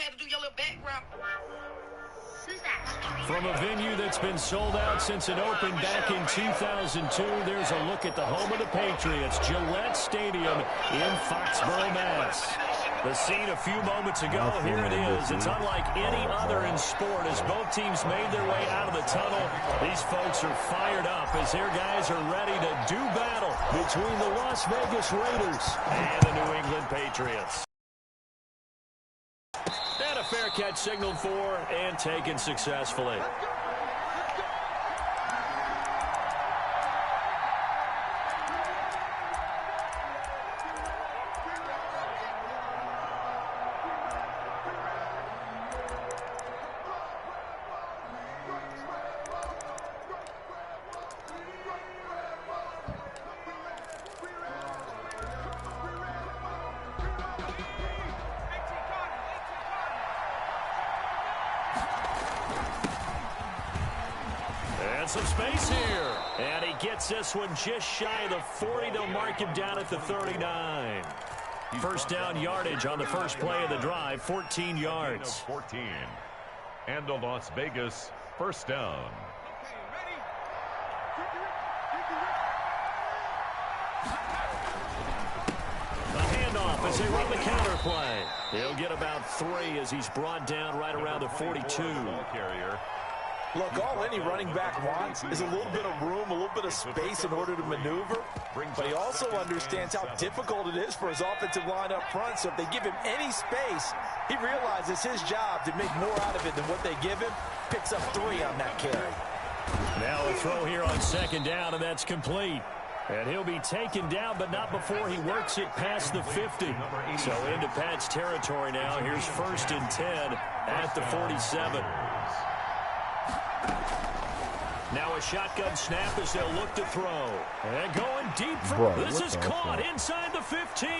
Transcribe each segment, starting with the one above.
had to do your little background. From a venue that's been sold out since it opened back in 2002, there's a look at the home of the Patriots, Gillette Stadium in Foxborough, Mass. The scene a few moments ago, here it is. It's unlike any other in sport as both teams made their way out of the tunnel. These folks are fired up as their guys are ready to do battle between the Las Vegas Raiders and the New England Patriots. And a fair catch signaled for and taken successfully. Some space here. And he gets this one just shy of the 40. They'll mark him down at the 39. First down yardage on the first play of the drive, 14 yards. 14. And the Las Vegas first down. A handoff as they run the counter play. He'll get about 3 as he's brought down right around the 42. Carrier. Look, all any running back wants is a little bit of room, a little bit of space in order to maneuver. But he also understands how difficult it is for his offensive line up front. So if they give him any space, he realizes his job to make more out of it than what they give him. Picks up 3 on that carry. Now a throw here on second down, and that's complete. And he'll be taken down, but not before he works it past the 50. So into Pat's territory now. Here's 1st and 10 at the 47. Now a shotgun snap as they'll look to throw. And going deep. This is caught inside the 15.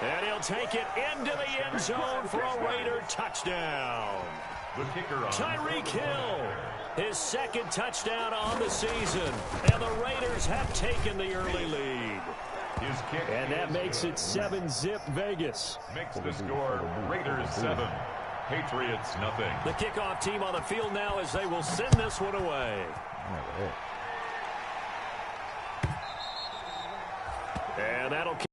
And he'll take it into the end zone for a Raider touchdown. The kicker on Tyreek Hill, his 2nd touchdown on the season. And the Raiders have taken the early lead. His kick and that makes it 7-zip Vegas. Makes the score Raiders 7. Patriots nothing. The kickoff team on the field now as they will send this one away. And that'll keep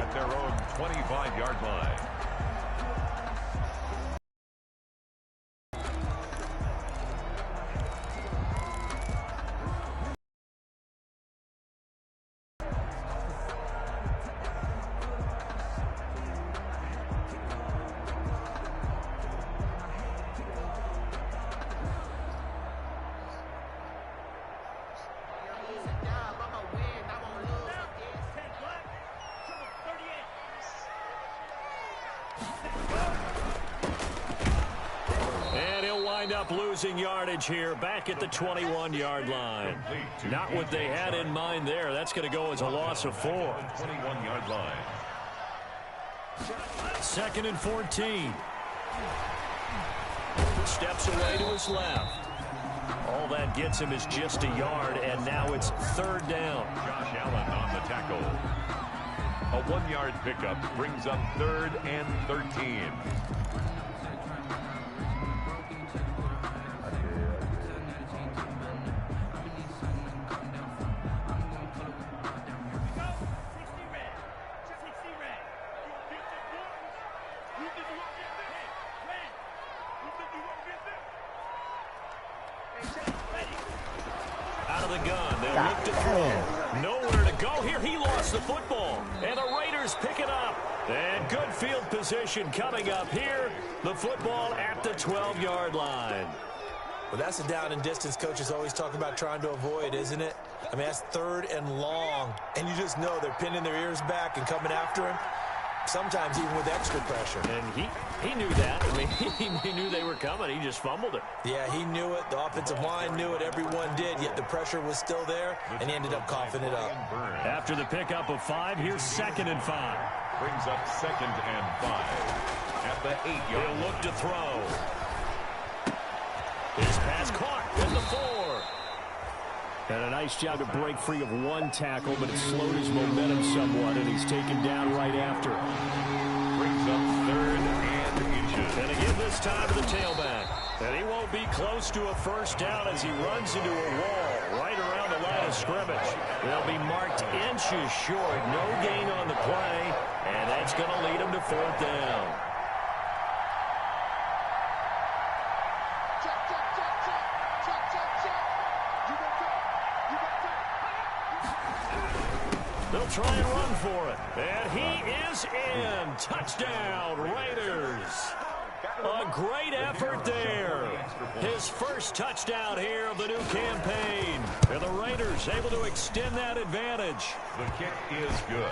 at their own 25-yard line. Up losing yardage here back at the 21-yard line. Not what they had in mind there. That's going to go as a loss of 4. 21-yard line. 2nd and 14. Steps away to his left. All that gets him is just a yard, and now it's 3rd down. Josh Allen on the tackle. A 1-yard pickup brings up 3rd and 13. Out of the gun, they'll look to throw. Nowhere to go here. He lost the football, and the Raiders pick it up. And good field position coming up here. The football at the 12-yard line. Well, that's a down and distance coaches always talk about trying to avoid, isn't it? I mean, that's 3rd and long, and you just know they're pinning their ears back and coming after him. Sometimes even with extra pressure. And he knew that. I mean, he knew they were coming. He just fumbled it. Yeah, he knew it. The offensive line knew it. Everyone did, yet the pressure was still there, and he ended up coughing it up. After the pickup of 5, here's 2nd and 5. Brings up 2nd and 5 at the 8-yard line. He'll look to throw. His pass caught at the 4. And a nice job to break free of 1 tackle, but it slowed his momentum somewhat, and he's taken down right after. this time to the tailback. And he won't be close to a first down as he runs into a wall right around the line of scrimmage. They'll be marked inches short. No gain on the play, and that's going to lead him to fourth down. They'll try and run for it. And he is in. Touchdown, Raiders. A great effort there. His first touchdown here of the new campaign. And the Raiders able to extend that advantage. The kick is good.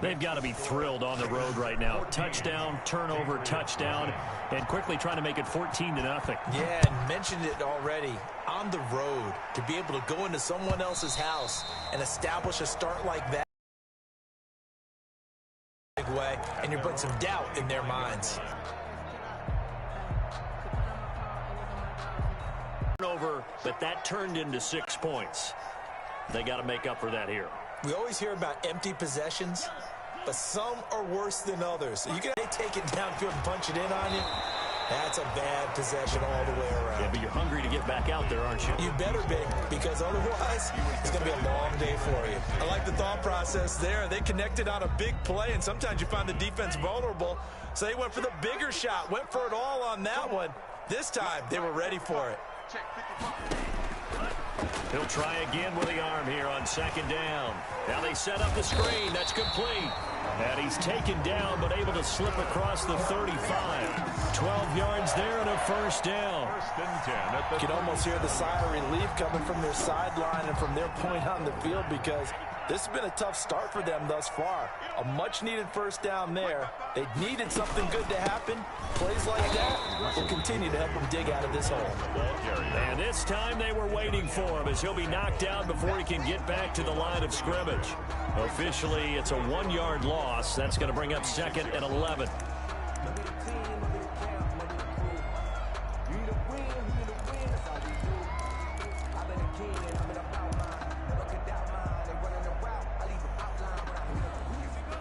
They've got to be thrilled on the road right now. Touchdown, turnover, touchdown, and quickly trying to make it 14-0. Yeah, and mentioned it already. On the road, to be able to go into someone else's house and establish a start like that big way, and you're putting some doubt in their minds. Turnover, but that turned into 6 points. They got to make up for that here. We always hear about empty possessions, but some are worse than others. You can take it downfield and punch it in on you. That's a bad possession all the way around. Yeah, but you're hungry to get back out there, aren't you? You better be, because otherwise it's going to be a long day for you. I like the thought process there. They connected on a big play, and sometimes you find the defense vulnerable. So they went for the bigger shot, went for it all on that one. This time, they were ready for it. He'll try again with the arm here on second down. Now they set up the screen. That's complete. And he's taken down, but able to slip across the 35. 12 yards there and a first down. First and 10 at the You can almost hear the sigh of relief coming from their sideline and from their point on the field, because this has been a tough start for them thus far. A much-needed first down there. They needed something good to happen. Plays like that will continue to help them dig out of this hole. And this time they were waiting for him, as he'll be knocked down before he can get back to the line of scrimmage. Officially, it's a 1-yard loss. That's going to bring up second and 11.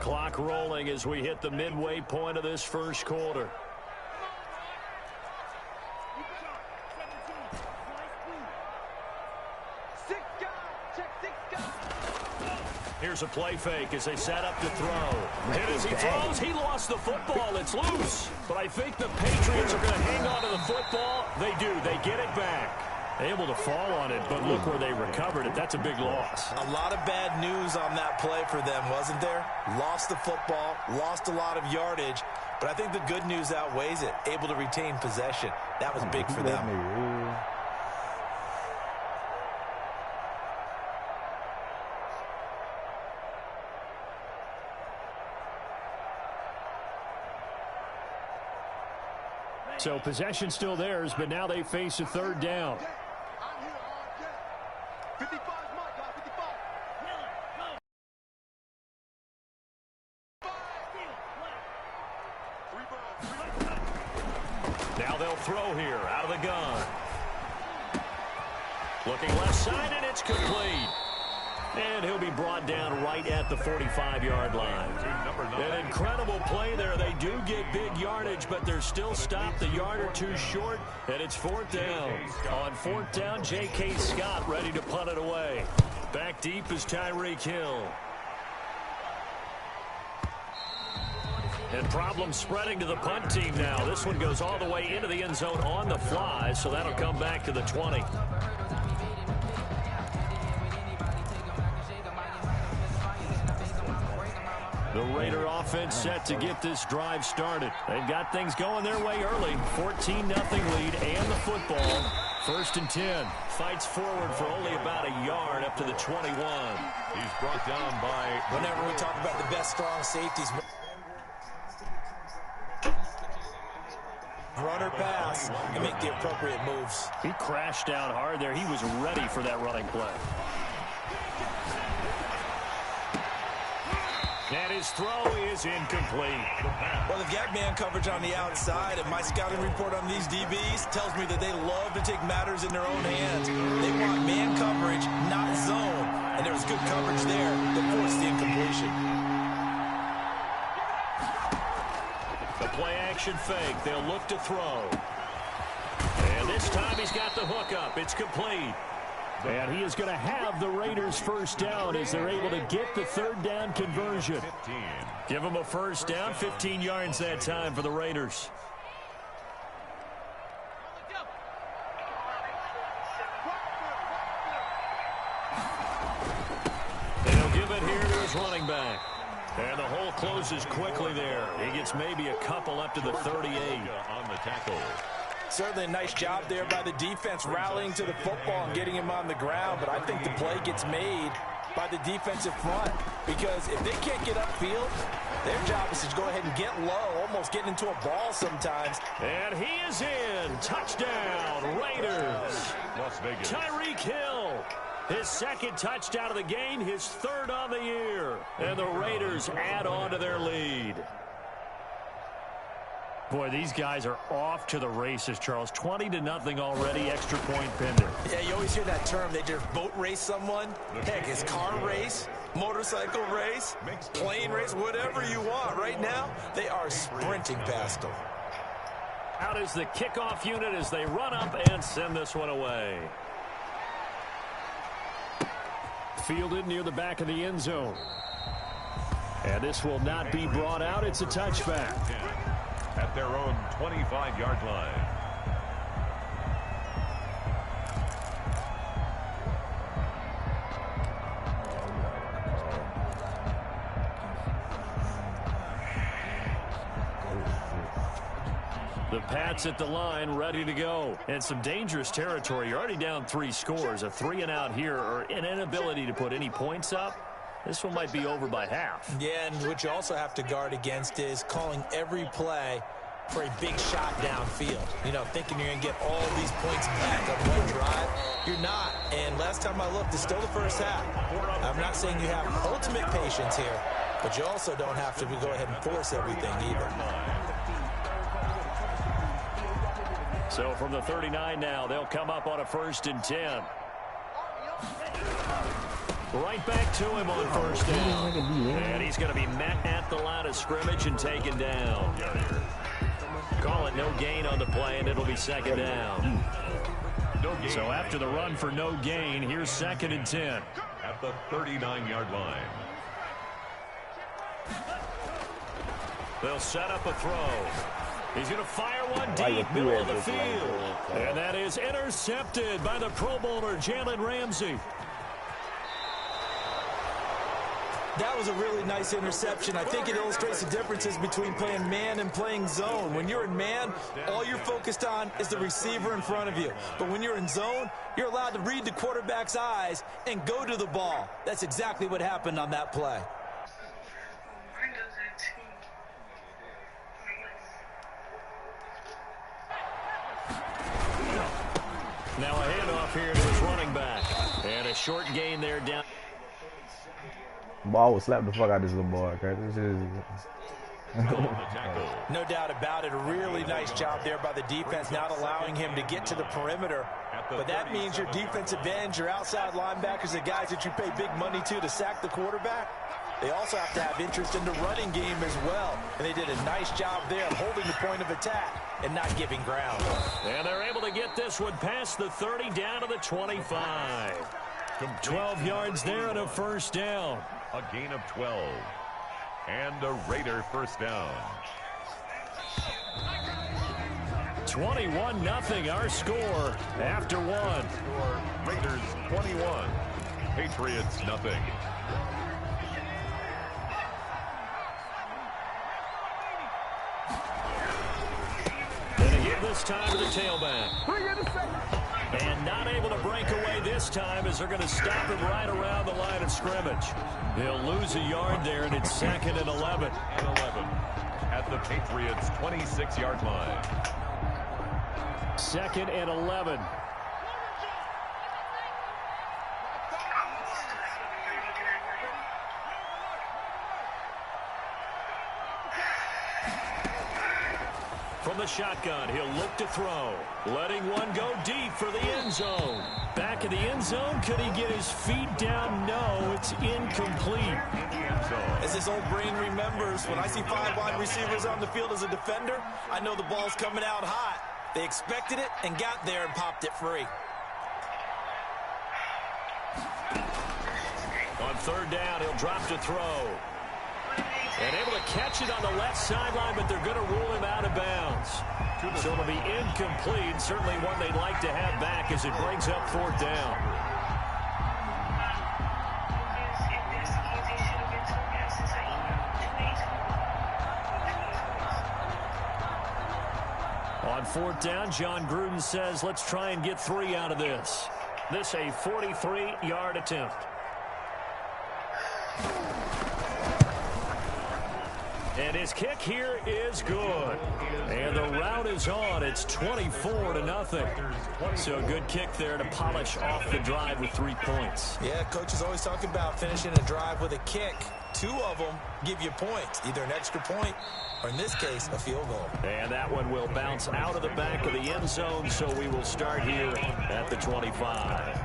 Clock rolling as we hit the midway point of this first quarter. Here's a play fake as they set up to throw. And as he throws, he lost the football. It's loose. But I think the Patriots are going to hang on to the football. They do. They get it back. Able to fall on it, but look where they recovered it. That's a big loss. A lot of bad news on that play for them, wasn't there? Lost the football, lost a lot of yardage, but I think the good news outweighs it. Able to retain possession. That was big for them. So possession still theirs, but now they face a third down. Now they'll throw here out of the gun. Looking left side, and it's complete. And he'll be brought down right at the 45-yard line. An incredible play there. They do get big yardage, but they're still stopped a yard or two short, and it's fourth down. On fourth down, J.K. Scott ready to punt it away. Back deep is Tyreek Hill. And problems spreading to the punt team now. This one goes all the way into the end zone on the fly, so that'll come back to the 20. The Raider offense set to get this drive started. They've got things going their way early. 14-0 lead and the football. First and 10. Fights forward for only about a yard up to the 21. He's brought down by... Whenever we talk about the best strong safeties, run or pass and make the appropriate moves. He crashed down hard there. He was ready for that running play. And his throw is incomplete. Well, they've got man coverage on the outside, and my scouting report on these DBs tells me that they love to take matters in their own hands. They want man coverage, not zone. And there was good coverage there that forced the incompletion. The play-action fake. They'll look to throw. And this time he's got the hook up. It's complete. And he is going to have the Raiders first down as they're able to get the third down conversion. 15. Give them a first down, 15 yards that time for the Raiders. They'll give it here to his running back. And the hole closes quickly there. He gets maybe a couple up to the 38. On the tackle. Certainly a nice job there by the defense rallying to the football and getting him on the ground, but I think the play gets made by the defensive front because if they can't get upfield, their job is to go ahead and get low, almost get into a ball sometimes. And he is in. Touchdown, Raiders. Las Vegas. Tyreek Hill. His second touchdown of the game, his third on the year. And the Raiders add on to their lead. Boy, these guys are off to the races, Charles. 20-0 already, extra point pending. Yeah, you always hear that term. They just boat race someone. Heck, it's car race, motorcycle race, plane race, whatever you want. Right now, they are sprinting past them. Out is the kickoff unit as they run up and send this one away. Fielded near the back of the end zone. And this will not be brought out. It's a touchback. At their own 25-yard line. The Pats at the line, ready to go. And some dangerous territory. You're already down 3 scores. A 3-and-out here or an inability to put any points up. This one might be over by half. Yeah, and what you also have to guard against is calling every play for a big shot downfield. You know, thinking you're going to get all these points back on one drive. You're not. And last time I looked, it's still the first half. I'm not saying you have ultimate patience here, but you also don't have to go ahead and force everything either. So from the 39 now, they'll come up on a 1st and 10. Right back to him on first down. And he's going to be met at the line of scrimmage and taken down. Call it no gain on the play, and it'll be 2nd down. So after the run for no gain, here's 2nd and 10. At the 39-yard line. They'll set up a throw. He's going to fire one deep, middle of the field. And that is intercepted by the Pro Bowler, Jalen Ramsey. That was a really nice interception. I think it illustrates the differences between playing man and playing zone. When you're in man, all you're focused on is the receiver in front of you. But when you're in zone, you're allowed to read the quarterback's eyes and go to the ball. That's exactly what happened on that play. Now a handoff here to his running back. And a short gain there down. Ball will slap the fuck out of this little boy, okay? This is... No doubt about it. A really nice job there by the defense, not allowing him to get to the perimeter. But that means your defensive ends, your outside linebackers, the guys that you pay big money to sack the quarterback, they also have to have interest in the running game as well. And they did a nice job there holding the point of attack and not giving ground. And they're able to get this one past the 30 down to the 25. 12 yards there and a first down. A gain of 12. And a Raider first down. 21-0 our score after one. Raiders 21. Patriots nothing. And they give this time to the tailback. And not able to break away this time as they're going to stop him right around the line of scrimmage. They'll lose a yard there, and it's 2nd and 11. And 11 at the Patriots' 26-yard line. 2nd and 11. From the shotgun, he'll look to throw. Letting one go deep for the end zone. Back in the end zone, could he get his feet down? No, it's incomplete. As this old brain remembers, when I see 5 wide receivers on the field as a defender, I know the ball's coming out hot. They expected it and got there and popped it free. On third down, he'll drop to throw. And able to catch it on the left sideline, but they're going to rule him out of bounds. So it'll be incomplete. Certainly one they'd like to have back as it brings up fourth down. On fourth down, John Gruden says, let's try and get 3 out of this. This a 43-yard attempt. And his kick here is good. And the route is on. It's 24-0. So a good kick there to polish off the drive with 3 points. Yeah, coach is always talking about finishing a drive with a kick. 2 of them give you points, either an extra point or, in this case, a field goal. And that one will bounce out of the back of the end zone, so we will start here at the 25.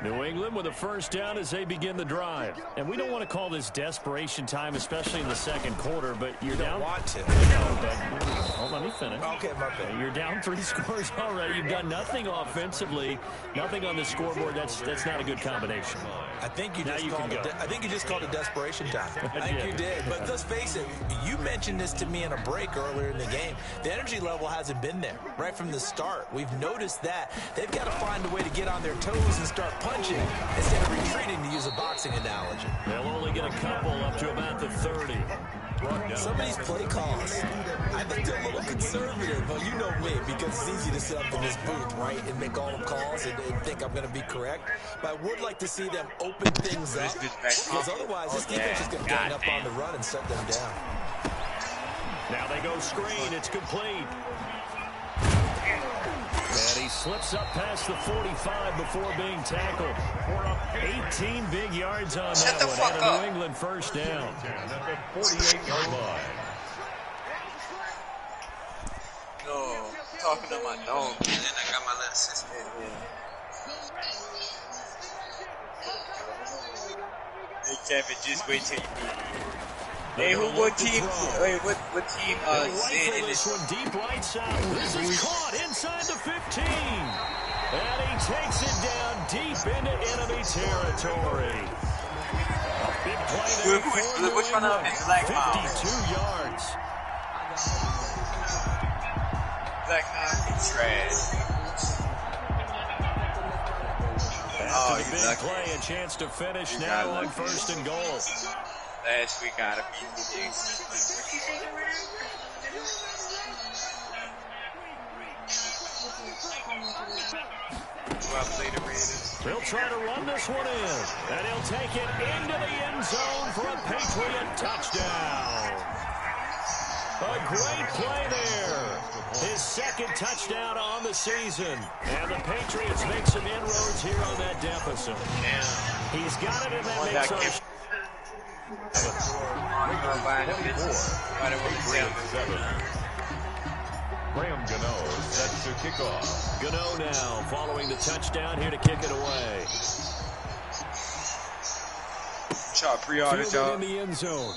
New England with a first down as they begin the drive. And we don't want to call this desperation time, especially in the second quarter, but you're down. Want to. Oh, let me finish. Okay, my bad. You're down 3 scores already. You've done nothing offensively, nothing on the scoreboard. That's not a good combination. I think you just called it desperation time. I think you did. But let's face it, you mentioned this to me in a break earlier in the game. The energy level hasn't been there right from the start. We've noticed that. They've got to find a way to get on their toes and start punching instead of retreating, to use a boxing analogy. They'll only get a couple up to about the 30. Some of these play calls, I think they're a little conservative. Well, you know me, because it's easy to sit up in this booth, right, and make all the calls and think I'm going to be correct. But I would like to see them open things up, because otherwise this defense is going to gang up on the run and shut them down. Now they go screen. It's complete. And he slips up past the 45 before being tackled. 18 big yards on that one. And a New England first down. At the 48-yard line. No, talking to my dog, and then I got my little sister in. Hey, Kevin, just wait till you meet me. Hey, what team Right for this one, deep right side. This is caught inside the 15. And he takes it down deep into enemy territory. A big play there for New England. 52 yards. Black Mountain trash. After the big play, a chance to finish now on first and goal. Last week gotta beat the Jason. He'll try to run this one in. And he'll take it into the end zone for a Patriot touchdown. A great play there. His second touchdown on the season. And the Patriots make some inroads here on that deficit. He's got it, and that makes our... Graham Gano set to kick off. Gano now following the touchdown here to kick it away. Fielded in the end zone.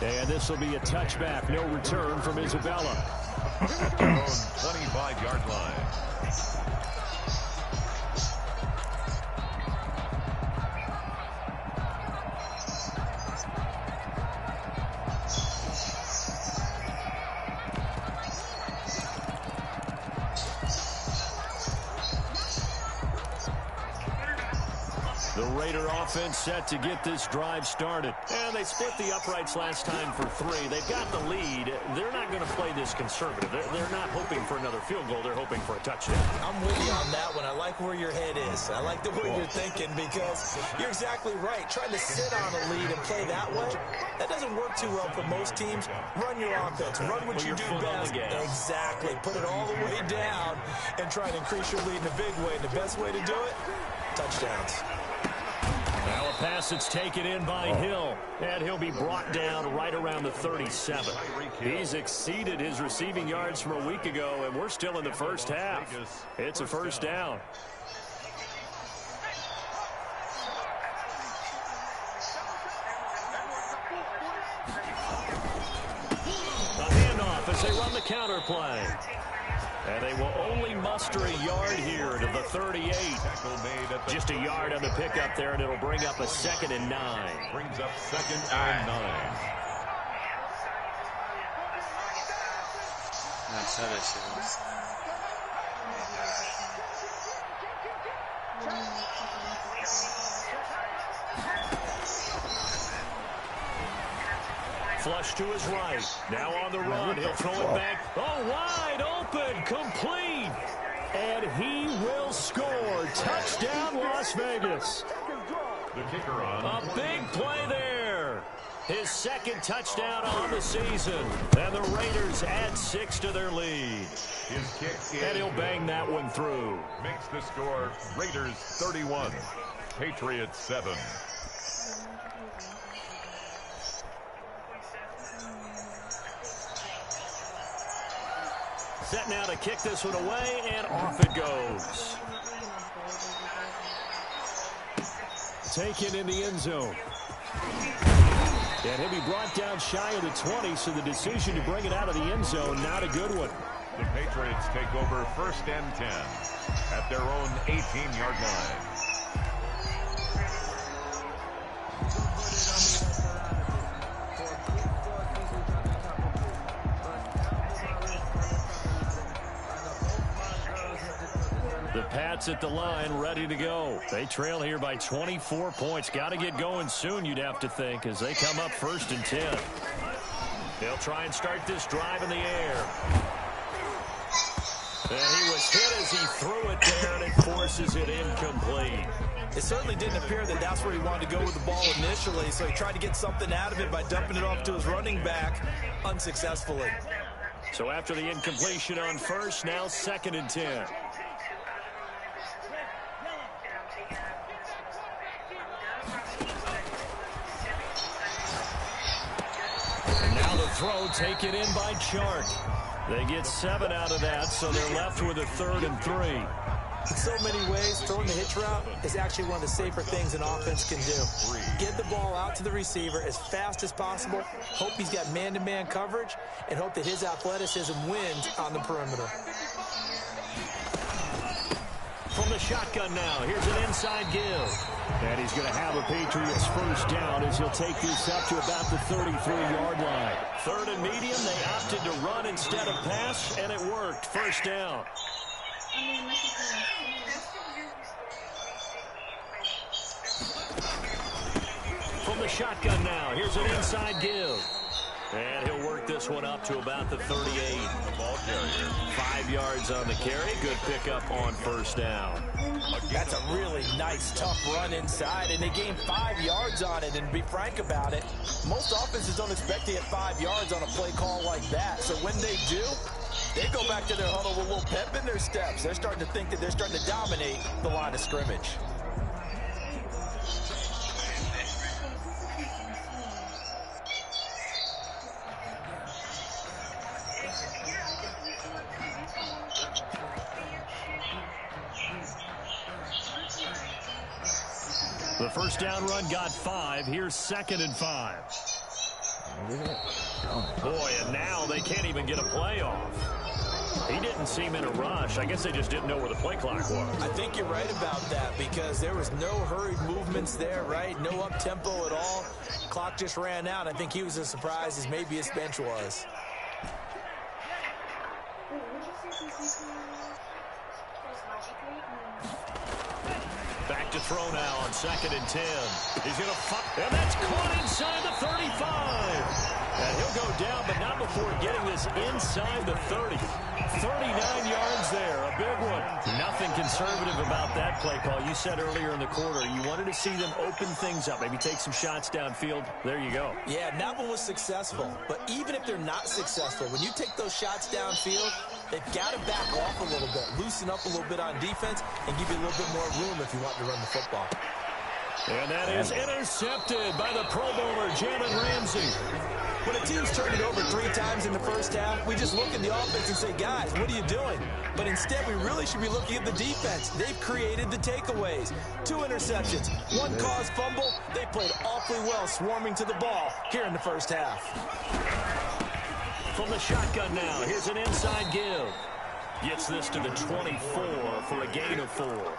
And this will be a touchback. No return from Isabella. 25-yard line. The Raider offense set to get this drive started. And they split the uprights last time for 3. They've got the lead. They're not going to play this conservative. They're not hoping for another field goal. They're hoping for a touchdown. I'm with you on that one. I like where your head is. I like the way you're thinking because you're exactly right. Trying to sit on a lead and play that way, that doesn't work too well for most teams. Run your offense. Run what you do best. Exactly. Put it all the way down and try and increase your lead in a big way. And the best way to do it, touchdowns. Now a pass that's taken in by Hill, and he'll be brought down right around the 37. He's exceeded his receiving yards from a week ago, and we're still in the first half. It's a first down. A handoff as they run the counter play. And they will only muster a yard here to the 38. Just a yard on the pickup there, and it'll bring up a 2nd and 9. Brings up 2nd and 9. Flush to his right. Now on the run. He'll throw it back. Oh, wide open. Complete. And he will score. Touchdown, Las Vegas. The kicker on. A big play there. His 2nd touchdown on the season. And the Raiders add 6 to their lead. His kick is and he'll bang that one through. Makes the score Raiders 31, Patriots 7. Set now to kick this one away, and off it goes. Taken in the end zone. And he'll be brought down shy of the 20, so the decision to bring it out of the end zone, not a good one. The Patriots take over 1st and 10 at their own 18-yard line. The Pats at the line, ready to go. They trail here by 24 points. Got to get going soon, you'd have to think, as they come up 1st and 10. They'll try and start this drive in the air. And he was hit as he threw it there, and it forces it incomplete. It certainly didn't appear that that's where he wanted to go with the ball initially, so he tried to get something out of it by dumping it off to his running back unsuccessfully. So after the incompletion on 1st, now 2nd and 10. Throw taken in by Chark. They get 7 out of that, so they're left with a 3rd and 3. In so many ways, throwing the hitch route is actually one of the safer things an offense can do. Get the ball out to the receiver as fast as possible, hope he's got man-to-man coverage, and hope that his athleticism wins on the perimeter. From the shotgun now, here's an inside give. And he's going to have a Patriots 1st down as he'll take this up to about the 33-yard line. 3rd and medium, they opted to run instead of pass, and it worked. 1st down. From the shotgun now, here's an inside give. And he'll work this one up to about the 38. The ball carrier. 5 yards on the carry. Good pickup on 1st down. That's a really nice, tough run inside, and they gained 5 yards on it. And to be frank about it, most offenses don't expect to get 5 yards on a play call like that. So when they do, they go back to their huddle with a little pep in their steps. They're starting to think that they're starting to dominate the line of scrimmage. The 1st down run got 5. Here's 2nd and 5. Boy, and now they can't even get a play off. He didn't seem in a rush. I guess they just didn't know where the play clock was. I think you're right about that because there was no hurried movements there, right? No up-tempo at all. Clock just ran out. I think he was as surprised as maybe his bench was. Back look to throw now on 2nd and 10. He's going to and that's caught inside the 35. And he'll go down, but not before getting this inside the 30. 39 yards there, a big one. Nothing conservative about that play call. You said earlier in the quarter you wanted to see them open things up, maybe take some shots downfield. There you go. Yeah, and that one was successful. But even if they're not successful, when you take those shots downfield, they've got to back off a little bit, loosen up a little bit on defense, and give you a little bit more room if you want to run the football. And that is intercepted by the Pro Bowler, Jalen Ramsey. When a team's turned it over 3 times in the first half, we just look at the offense and say, guys, what are you doing? But instead, we really should be looking at the defense. They've created the takeaways. 2 interceptions, 1 caused fumble. They played awfully well swarming to the ball here in the first half. From the shotgun now, here's an inside give. Gets this to the 24 for a gain of 4.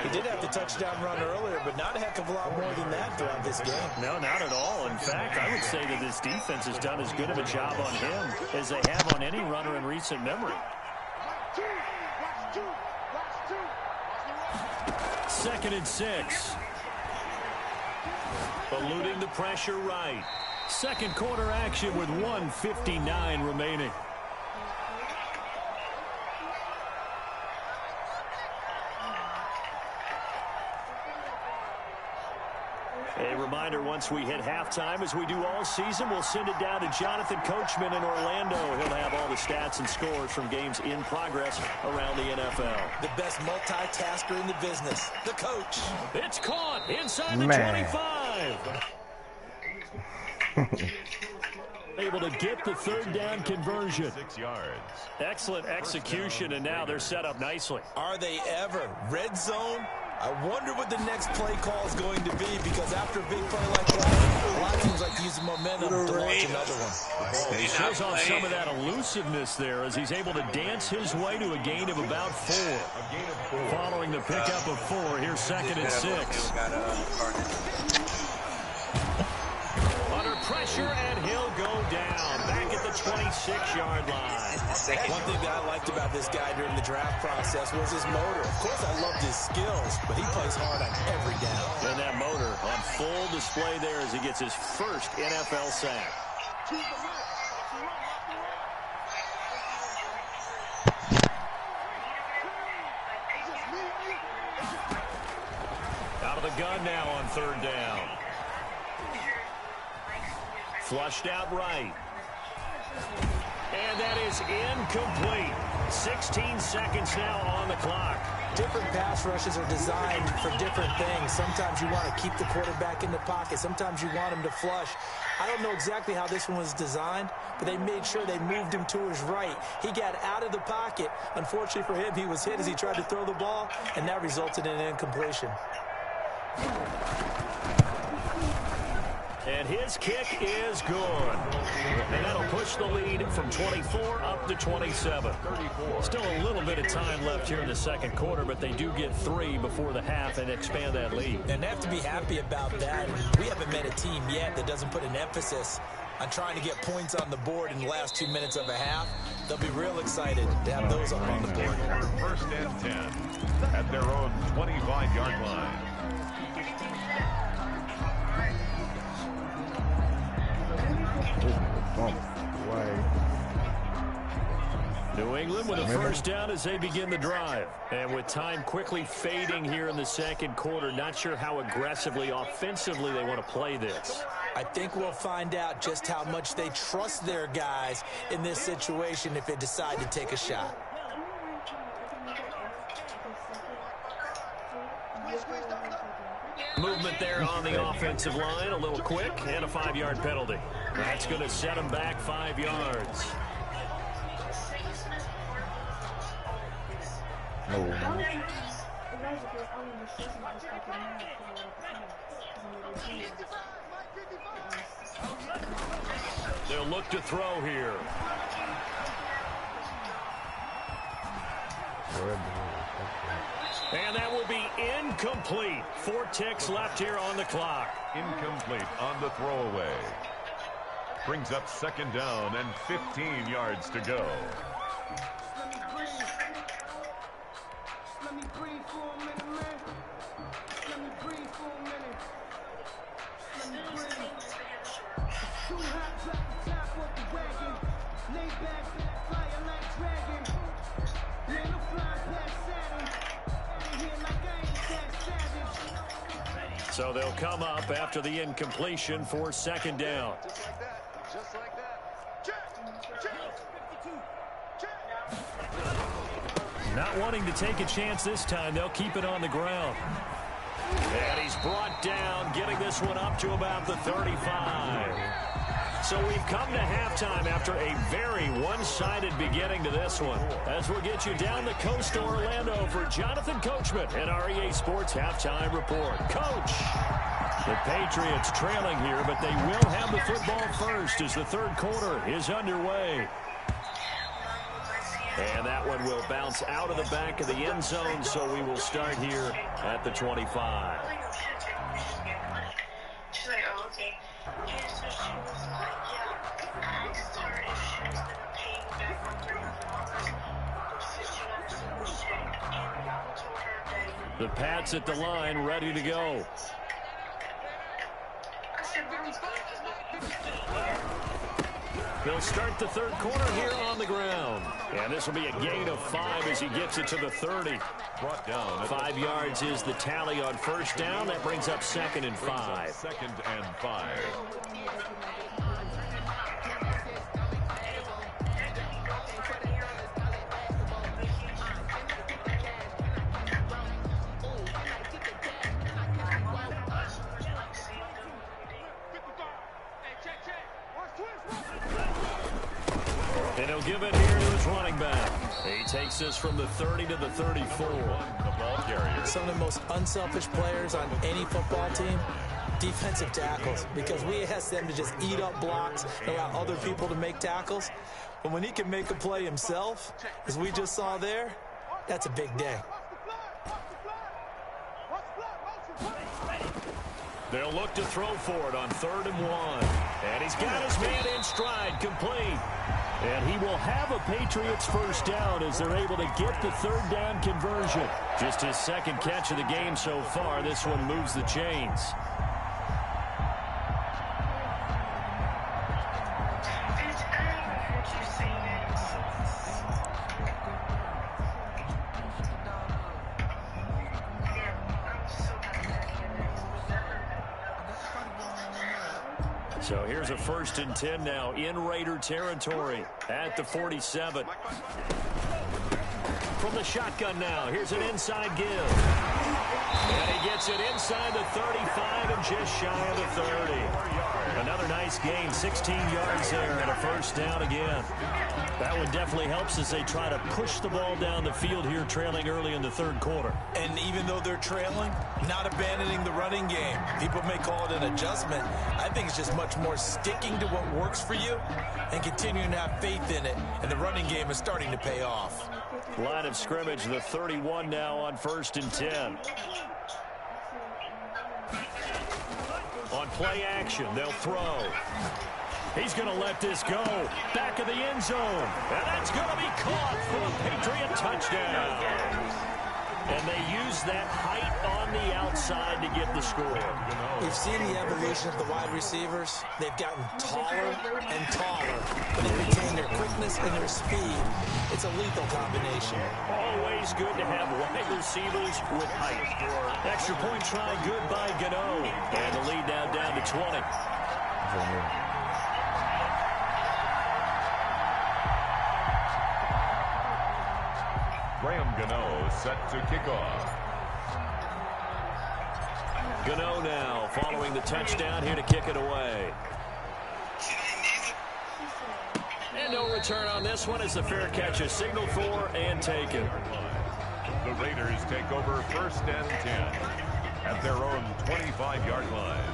He did have the touchdown run earlier, but not a heck of a lot more than that throughout this game. No, not at all. In fact, I would say that this defense has done as good of a job on him as they have on any runner in recent memory. 2nd and 6. Eluding the pressure right. Second quarter action with 1:59 remaining. A reminder, once we hit halftime, as we do all season, we'll send it down to Jonathan Coachman in Orlando. He'll have all the stats and scores from games in progress around the NFL. The best multitasker in the business, the coach. It's caught inside the 25. Able to get the 3rd down conversion. 6 yards. Excellent execution, and now they're set up nicely. Are they ever? Red zone? I wonder what the next play call is going to be, because after a big play like that, a lot of teams like to use the momentum to launch another one. He shows off some of that elusiveness there as he's able to dance his way to a gain of about 4. Following the pickup of 4, here's 2nd and 6. Under pressure, and he'll go down back at the 26-yard line. One thing that I liked about this guy during the draft process was his motor. Of course, I loved his skills, but he plays hard on every down. And that motor on full display there as he gets his first NFL sack. Out of the gun now on 3rd down. Flushed out right. And that is incomplete. 16 seconds now on the clock. Different pass rushes are designed for different things. Sometimes you want to keep the quarterback in the pocket. Sometimes you want him to flush. I don't know exactly how this one was designed, but they made sure they moved him to his right. He got out of the pocket. Unfortunately for him, he was hit as he tried to throw the ball, and that resulted in an incompletion. And his kick is good. And that'll push the lead from 24 up to 27. Still a little bit of time left here in the second quarter, but they do get 3 before the half and expand that lead. And they have to be happy about that. We haven't met a team yet that doesn't put an emphasis on trying to get points on the board in the last 2 minutes of a half. They'll be real excited to have those up on the board. 1st and 10 at their own 25-yard line. New England with a 1st down as they begin the drive. And with time quickly fading here in the second quarter, not sure how aggressively, offensively they want to play this. I think we'll find out just how much they trust their guys in this situation if they decide to take a shot. Movement there on the offensive line, a little quick, and a 5-yard penalty. That's going to set them back 5 yards. They'll look to throw here. And that will be incomplete. 4 ticks left here on the clock. Incomplete on the throwaway. Brings up 2nd down and 15 yards to go. So they'll come up after the incompletion for second down. Just like that. Not wanting to take a chance this time, they'll keep it on the ground. And he's brought down, getting this one up to about the 35. So we've come to halftime after a very one-sided beginning to this one. As we'll get you down the coast to Orlando for Jonathan Coachman and our EA Sports Halftime Report. Coach! The Patriots trailing here, but they will have the football first as the third quarter is underway. And that one will bounce out of the back of the end zone, so we will start here at the 25. She's like, oh, okay. And so she was like, yeah, I asked her if she was going to pay me back my $300 since she got a check. And I told her that... The Pats at the line, ready to go. I said, Mom's good. They'll start the third quarter here on the ground. And this will be a gain of 5 as he gets it to the 30. Brought down. 5 yards is the tally on first down. That brings up 2nd and 5. 2nd and 5. And he'll give it here to his running back. He takes this from the 30 to the 34. The ball carrier. Some of the most unselfish players on any football team, defensive tackles, because we ask them to just eat up blocks and allow other people to make tackles. But when he can make a play himself, as we just saw there, that's a big day. They'll look to throw for it on 3rd and 1. And he's got his man in stride, complete. And he will have a Patriots first down as they're able to get the 3rd down conversion. Just his 2nd catch of the game so far. This one moves the chains. So here's a 1st and 10 now in Raider territory at the 47. From the shotgun now, here's an inside give. And he gets it inside the 35 and just shy of the 30. Another nice gain, 16 yards there and a first down again. That one definitely helps as they try to push the ball down the field here, trailing early in the 3rd quarter. And even though they're trailing, not abandoning the running game. People may call it an adjustment. I think it's just much more sticking to what works for you and continuing to have faith in it. And the running game is starting to pay off. Line of scrimmage, the 31 now on 1st and 10. On play action, they'll throw. He's going to let this go. Back of the end zone. And that's going to be caught for a Patriot touchdown. And they use that height on the outside to get the score. We've seen the evolution of the wide receivers. They've gotten taller and taller, but they retain their quickness and their speed. It's a lethal combination. Always good to have wide receivers with height. Extra point try, good by Gano. And the lead now down to 20. Graham Gano set to kick off. Gano now following the touchdown here to kick it away. And no return on this one as the fair catch is signaled for and taken. The Raiders take over 1st and 10 at their own 25-yard line.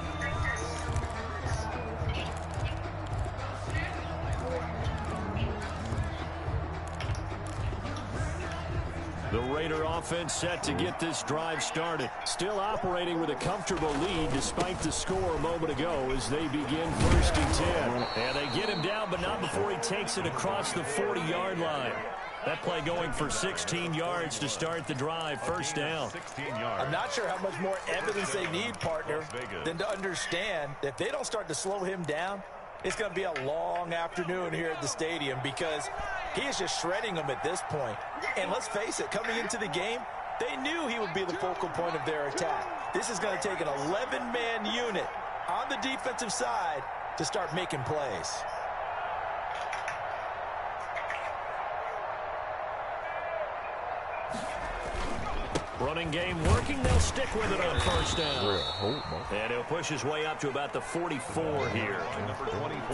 The Raider offense set to get this drive started. Still operating with a comfortable lead despite the score a moment ago as they begin 1st and 10. And they get him down, but not before he takes it across the 40-yard line. That play going for 16 yards to start the drive. First down. 16 yards. I'm not sure how much more evidence they need, partner, than to understand that if they don't start to slow him down, it's going to be a long afternoon here at the stadium because he is just shredding them at this point. And let's face it, coming into the game, they knew he would be the focal point of their attack. This is going to take an 11-man unit on the defensive side to start making plays. Running game working. They'll stick with it on first down. And he'll push his way up to about the 44 here.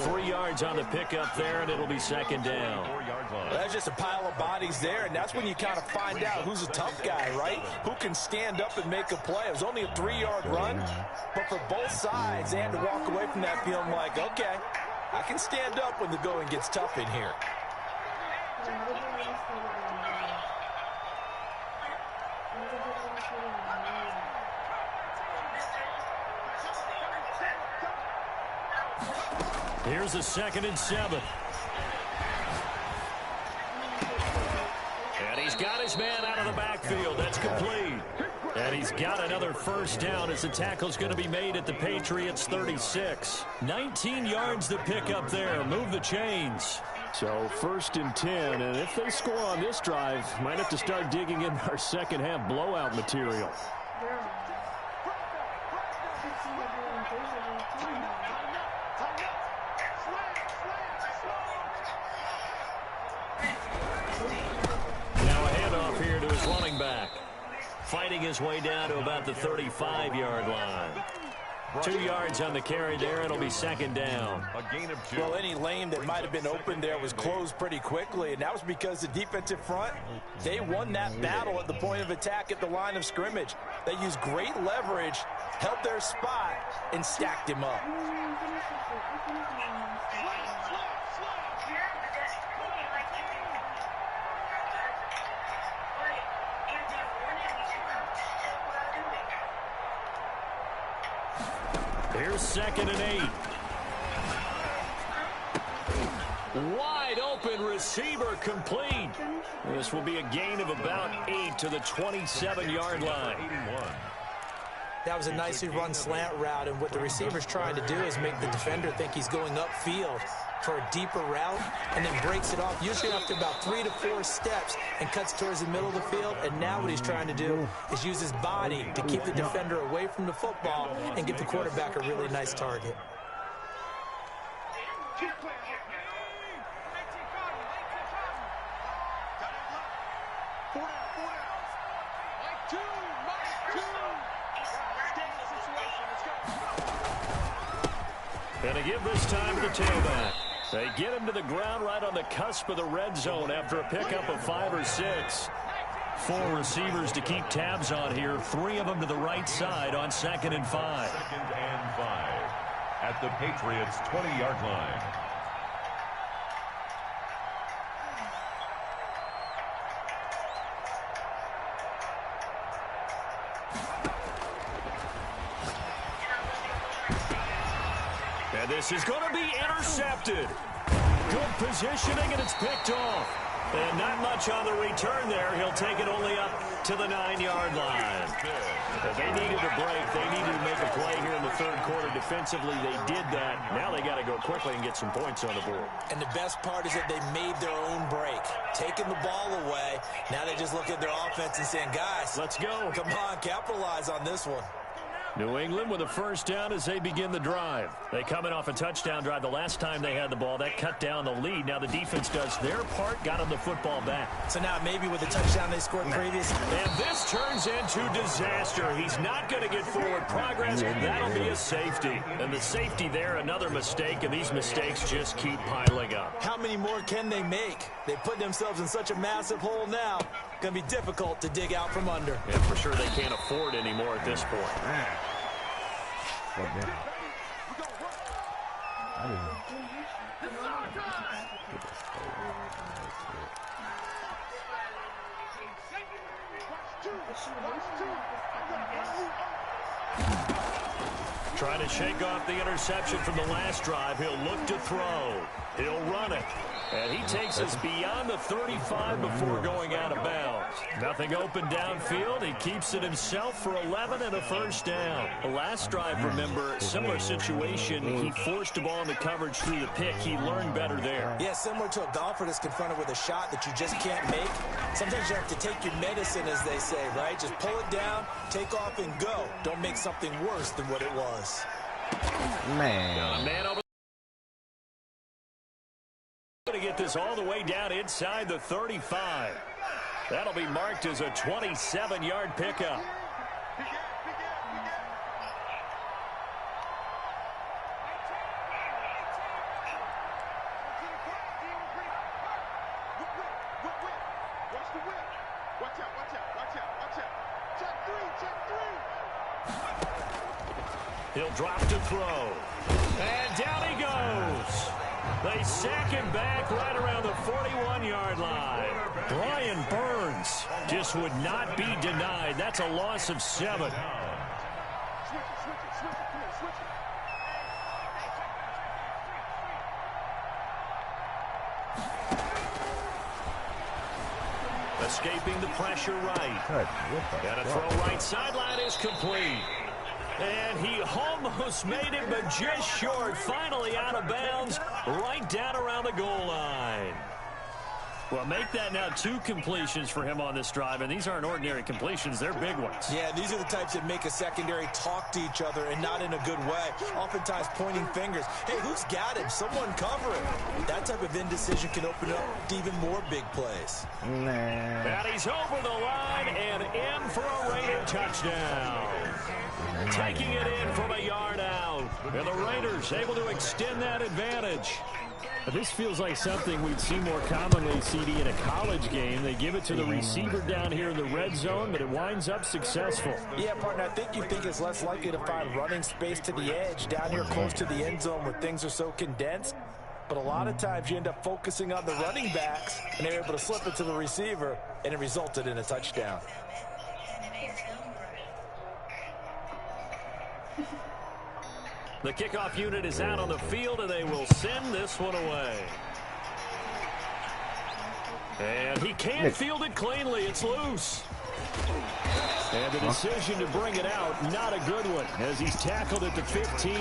3 yards on the pickup there, and it'll be second down. Well, that's just a pile of bodies there, and that's when you kind of find out who's a tough guy, right? Who can stand up and make a play. It was only a 3-yard run, but for both sides, they had to walk away from that feeling like, okay, I can stand up when the going gets tough in here. Here's a 2nd and 7. And he's got his man out of the backfield. That's complete. And he's got another first down as the tackle's going to be made at the Patriots' 36. 19 yards to pick up there. Move the chains. So 1st and 10, and if they score on this drive, might have to start digging in our second half blowout material. Now a handoff here to his running back. Fighting his way down to about the 35-yard line. 2 yards on the carry there. It'll be second down. A gain of 2. Well, any lane that might have been open there was closed pretty quickly, and that was because the defensive front, they won that battle at the point of attack at the line of scrimmage. They used great leverage, held their spot, and stacked him up. Here's 2nd and 8. Wide open receiver complete. This will be a gain of about 8 to the 27-yard line. 81. That was a nicely run slant route, and what the receiver's trying to do is make the defender think he's going upfield for a deeper route, and then breaks it off, usually after about 3 to 4 steps, and cuts towards the middle of the field. And now what he's trying to do is use his body to keep the defender away from the football and give the quarterback a really nice target. And they give this time to the tailback. They get him to the ground right on the cusp of the red zone after a pickup of 5 or 6. 4 receivers to keep tabs on here. 3 of them to the right side on 2nd and 5. 2nd and 5 at the Patriots' 20-yard line. And this is going to be intercepted. Good positioning, and it's picked off. And not much on the return there. He'll take it only up to the 9-yard line. But they needed a break. They needed to make a play here in the 3rd quarter. Defensively, they did that. Now they got to go quickly and get some points on the board. And the best part is that they made their own break, taking the ball away. Now they just look at their offense and saying, guys, let's go. Come on, capitalize on this one. New England with a first down as they begin the drive. They come in off a touchdown drive the last time they had the ball. That cut down the lead. Now the defense does their part, got them the football back. So now maybe with the touchdown they scored previously. And this turns into disaster. He's not going to get forward progress. That'll be a safety. And the safety there, another mistake, and these mistakes just keep piling up. How many more can they make? They put themselves in such a massive hole now. Going to be difficult to dig out from under. Yeah, for sure they can't afford anymore at this point. Trying to shake off the interception from the last drive. He'll look to throw. He'll run it. And he takes us beyond the 35 before going out of bounds. Nothing open downfield. He keeps it himself for 11 and a first down. The last drive, remember, similar situation. He forced the ball into coverage through the pick. He learned better there. Yeah, similar to a golfer that's confronted with a shot that you just can't make. Sometimes you have to take your medicine, as they say, right? Just pull it down, take off, and go. Don't make something worse than what it was. Man over. Going to get this all the way down inside the 35. That'll be marked as a 27-yard pickup. He'll drop to throw. And down he goes. They sack him back right around the 41-yard line. Brian Burns just would not be denied. That's a loss of 7. Escaping the pressure right. And a throw right sideline is complete. And he almost made it, but just short. Finally out of bounds, right down around the goal line. Well, make that now 2 completions for him on this drive, and these aren't ordinary completions. They're big ones. Yeah, these are the types that make a secondary talk to each other and not in a good way. Oftentimes pointing fingers. Hey, who's got him? Someone cover him. That type of indecision can open up to even more big plays. And he's over the line and in for a Raider touchdown. Taking it in from a yard out. And the Raiders able to extend that advantage. This feels like something we'd see more commonly, CD, in a college game. They give it to the receiver down here in the red zone, but it winds up successful. Yeah, partner, I think you think it's less likely to find running space to the edge down here close to the end zone where things are so condensed. But a lot of times you end up focusing on the running backs, and they're able to slip it to the receiver, and it resulted in a touchdown. The kickoff unit is out on the field, and they will send this one away. And he can't field it cleanly. It's loose. And the decision to bring it out, not a good one, as he's tackled at the 15.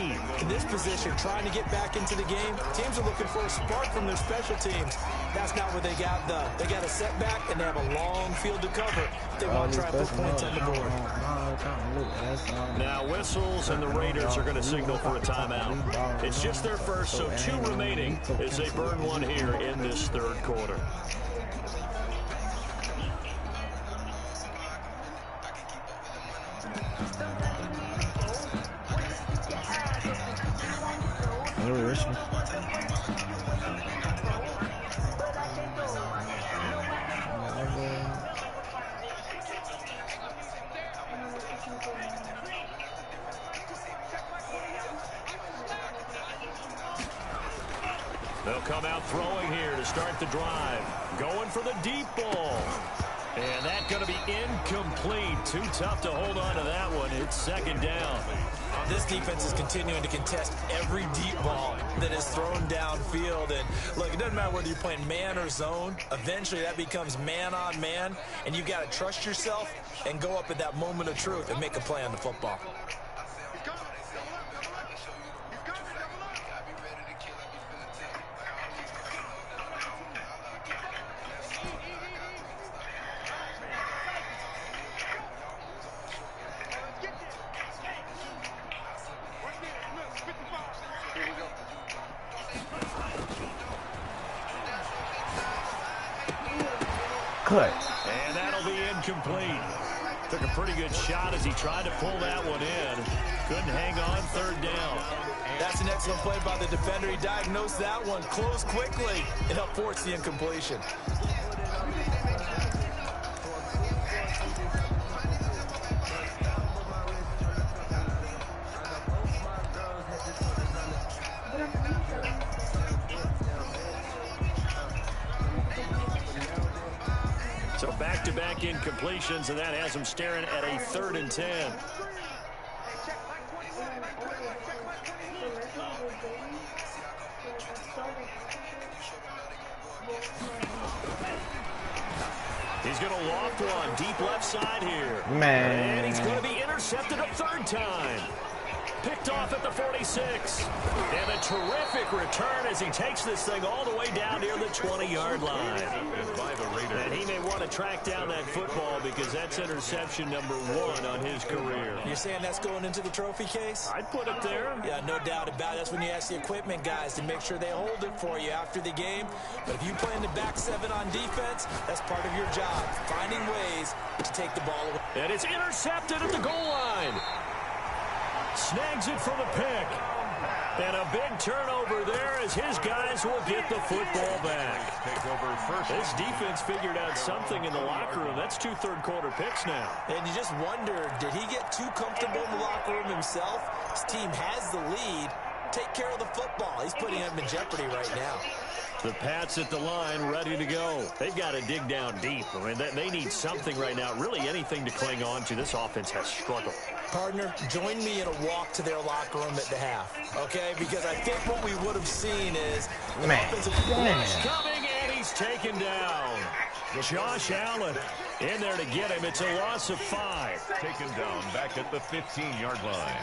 In this position, trying to get back into the game, teams are looking for a spark from their special teams. That's not what they got, though. They got a setback, and they have a long field to cover. They want to try and put points on the board. Now whistles, and the Raiders are going to signal for a timeout. It's just their first, so 2 remaining as they burn one here in this third quarter. They'll come out throwing here to start the drive. Going for the deep ball. And that's going to be incomplete. Too tough to hold on to that one. It's second down. This defense is continuing to contest every deep ball that is thrown downfield. And look, it doesn't matter whether you're playing man or zone. Eventually that becomes man on man. And you've got to trust yourself and go up at that moment of truth and make a play on the football. And that'll be incomplete. Took a pretty good shot as he tried to pull that one in. Couldn't hang on, third down. That's an excellent play by the defender. He diagnosed that one, closed quickly, and helped force the incompletion. So back-to-back incompletions, and that has him staring at a 3rd and 10. He's going to loft one deep left side here. Man. And he's going to be intercepted a third time. Picked off at the 46. And a terrific return as he takes this thing all the way down near the 20-yard line. And he may want to track down that football because that's interception number 1 on his career. You're saying that's going into the trophy case? I'd put it there. Yeah, no doubt about it. That's when you ask the equipment guys to make sure they hold it for you after the game. But if you play in the back 7 on defense, that's part of your job, finding ways to take the ball away. And it's intercepted at the goal line. Snags it for the pick. And a big turnover there as his guys will get the football back. This defense figured out something in the locker room. That's 2 third-quarter picks now. And you just wonder, did he get too comfortable in the locker room himself? His team has the lead. Take care of the football. He's putting him in jeopardy right now. The Pats at the line, ready to go. They've got to dig down deep. I mean, they need something right now, really anything to cling on to. This offense has struggled. Partner, join me in a walk to their locker room at the half, okay? Because I think what we would have seen is an offensive rush coming, and he's taken down. Josh Allen in there to get him. It's a loss of 5. Taken down back at the 15-yard line.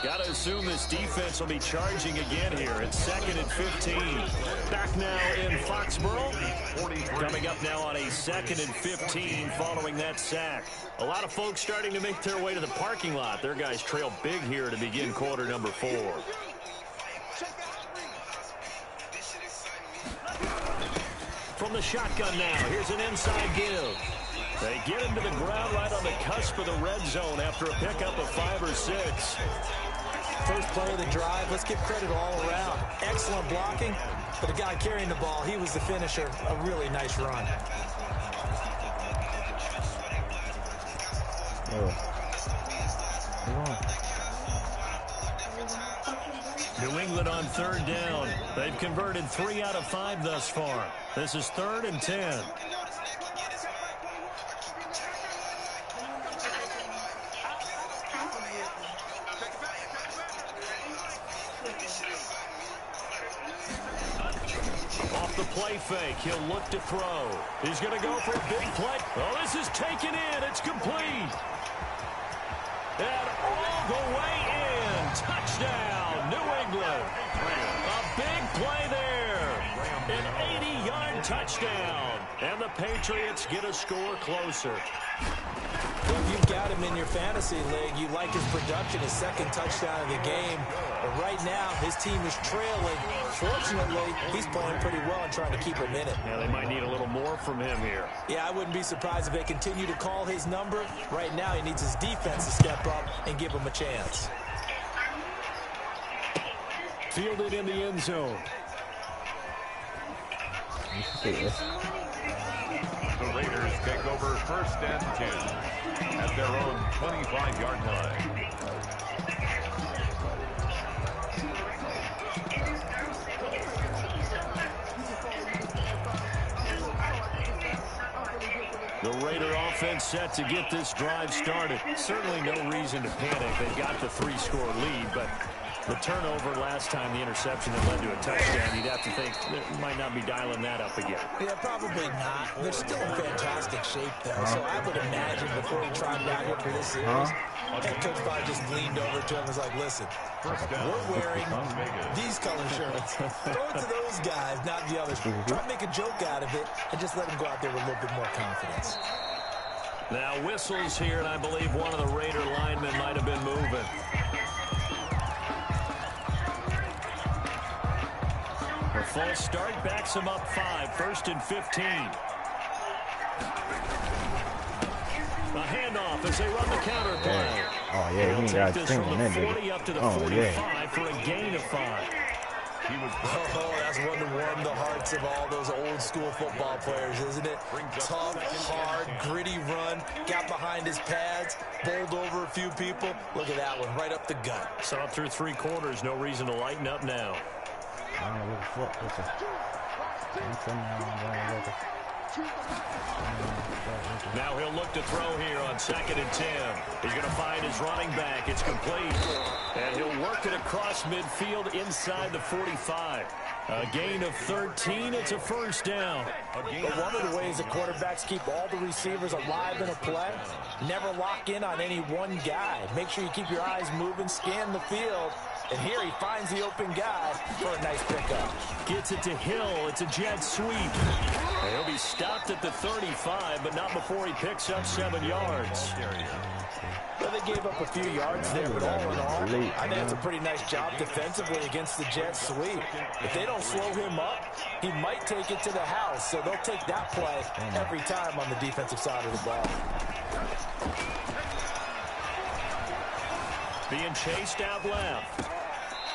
Got to assume this defense will be charging again here. It's 2nd and 15. Back now in Foxborough. Coming up now on a 2nd and 15 following that sack. A lot of folks starting to make their way to the parking lot. Their guys trail big here to begin quarter number 4. From the shotgun now, here's an inside give. They get him to the ground right on the cusp of the red zone after a pickup of 5 or 6. First play of the drive, let's give credit all around. Excellent blocking, but the guy carrying the ball, he was the finisher. A really nice run. New England on 3rd down. They've converted 3 out of 5 thus far. This is 3rd and 10. Off the play fake, he'll look to throw. He's going to go for a big play. Oh, this is taken in. It's complete. And all the way in. Touchdown, New England. A big play there. An 80-yard touchdown. And the Patriots get a score closer. If you've got him in your fantasy league, you like his production, his 2nd touchdown of the game. But right now, his team is trailing. Fortunately, he's playing pretty well and trying to keep him in it. Yeah, they might need a little more from him here. Yeah, I wouldn't be surprised if they continue to call his number. Right now, he needs his defense to step up and give him a chance. Fielded in the end zone. The Raiders take over 1st and 10 at their own 25-yard line. The Raider offense set to get this drive started. Certainly no reason to panic. They've got the 3-score lead, but the turnover last time, the interception that led to a touchdown, you'd have to think they might not be dialing that up again. Yeah, probably not. They're still in fantastic shape, though. So I would imagine before he tried out here for this series, head coach probably just leaned over to him and was like, listen, we're wearing these color shirts. Throw it to those guys, not the others. Try to make a joke out of it and just let them go out there with a little bit more confidence. Now whistles here, and I believe one of the Raider linemen might have been moving. A false start backs him up 5, 1st and 15. A handoff as they run the counter play. Oh, yeah, he got a from the 40 up to the 45 for a gain of 5. That's one to warm the hearts of all those old school football players, isn't it? Tough, hard, gritty run, got behind his pads, bowled over a few people. Look at that one, right up the gut. Saw it through 3 quarters, no reason to lighten up now. Now he'll look to throw here on 2nd and 10. He's going to find his running back. It's complete. And he'll work it across midfield inside the 45. A gain of 13. It's a first down. But one of the ways the quarterbacks keep all the receivers alive in a play, never lock in on any one guy. Make sure you keep your eyes moving, scan the field. And here he finds the open guy for a nice pickup. Gets it to Hill. It's a jet sweep. And he'll be stopped at the 35, but not before he picks up 7 yards. Well, they gave up a few yards there, but all in all, I think that's a pretty nice job defensively against the jet sweep. If they don't slow him up, he might take it to the house. So they'll take that play every time on the defensive side of the ball. Being chased out left.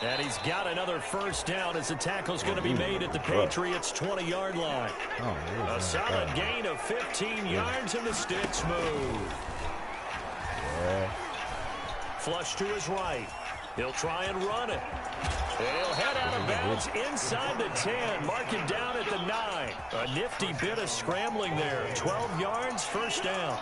And he's got another first down as the tackle's going to be made at the Patriots' 20-yard line. A solid gain of 15 yards and the sticks move. Flush to his right. He'll try and run it. And he'll head out of bounds inside the 10. Mark it down at the 9. A nifty bit of scrambling there. 12 yards, first down.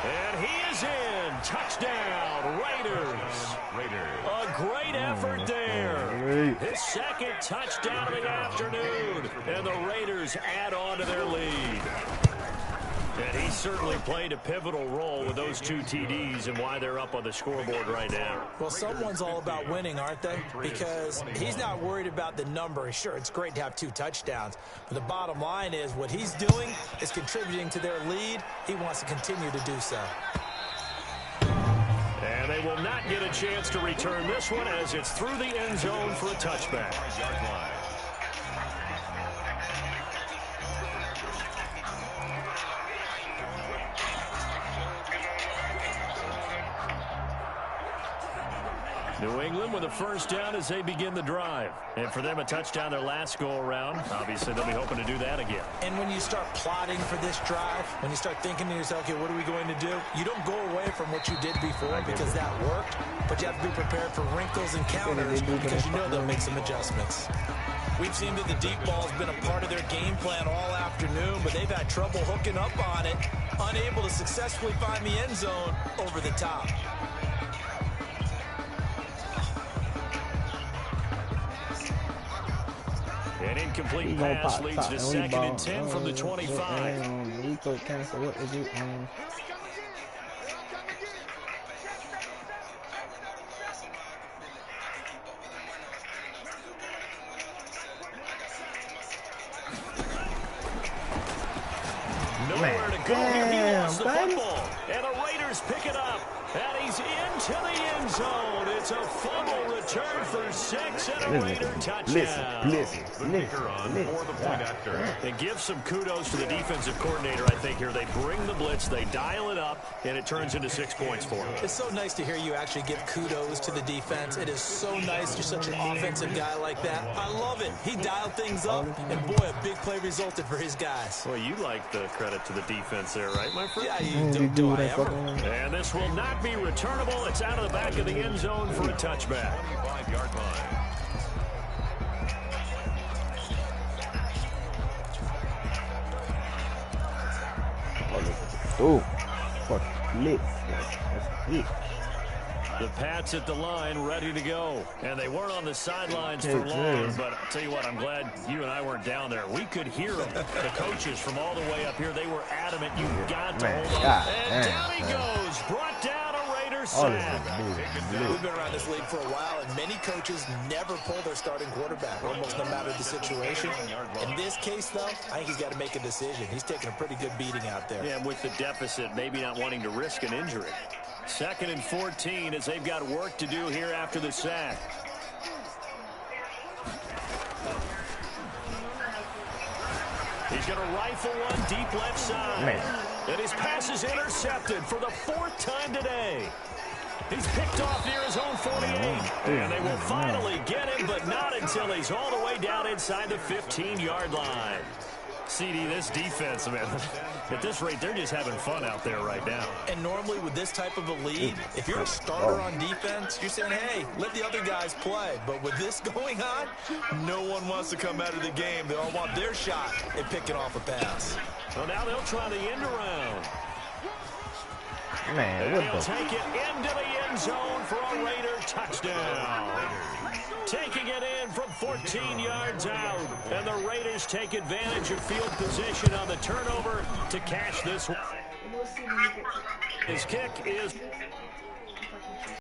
And he is in. Touchdown, Raiders. A great effort there. His second touchdown of the afternoon. And the Raiders add on to their lead. And he certainly played a pivotal role with those 2 TDs and why they're up on the scoreboard right now. Well, someone's all about winning, aren't they? Because he's not worried about the number. Sure, it's great to have 2 touchdowns. But the bottom line is what he's doing is contributing to their lead. He wants to continue to do so. And they will not get a chance to return this one as it's through the end zone for a touchback. New England with a first down as they begin the drive. And for them, a touchdown their last go-around. Obviously, they'll be hoping to do that again. And when you start plotting for this drive, when you start thinking to yourself, okay, what are we going to do? You don't go away from what you did before because that worked, but you have to be prepared for wrinkles and counters because you know they'll make some adjustments. We've seen that the deep ball has been a part of their game plan all afternoon, but they've had trouble hooking up on it, unable to successfully find the end zone over the top. An incomplete pass leads to 2nd and 10 from the 25. We could cancel what is it? Nowhere to go here. He lost the football. And the Raiders pick it up. And he's into the end zone. It's a fumble return for 6 and a Raider touchdown. And give some kudos to the defensive coordinator, I think, here. They bring the blitz, they dial it up, and it turns into 6 points for them. It's so nice to hear you actually give kudos to the defense. It is so nice. You're such an offensive guy like that. I love it. He dialed things up, and boy, a big play resulted for his guys. Well, you like the credit to the defense there, right, my friend? Yeah, you do I ever. And this will not be returnable. It's out of the back of the end zone for a touchback. 5-yard line. Oh, fuck, lit. That's it. The Pats at the line, ready to go. And they weren't on the sidelines for long, but I'll tell you what, I'm glad you and I weren't down there. We could hear them. The coaches from all the way up here, they were adamant. You've got to hold on. And down he goes. Brought down a Raiders sack. We've been around this league for a while, and many coaches never pull their starting quarterback, almost no matter the situation. In this case, though, I think he's got to make a decision. He's taking a pretty good beating out there. Yeah, with the deficit, maybe not wanting to risk an injury. 2nd and 14 as they've got work to do here after the sack. He's going to rifle one deep left side. And his pass is intercepted for the 4th time today. He's picked off near his own 48. And they will finally get him, but not until he's all the way down inside the 15-yard line. CD, this defense, man, at this rate, they're just having fun out there right now. And normally with this type of a lead, if you're a starter on defense, you're saying, hey, let the other guys play. But with this going on, no one wants to come out of the game. They all want their shot at picking off a pass. Well, now they'll try the end around. Man, and he'll take it into the end zone for a Raider touchdown. Taking it in from 14 yards out. And the Raiders take advantage of field position on the turnover to cash this one. His kick is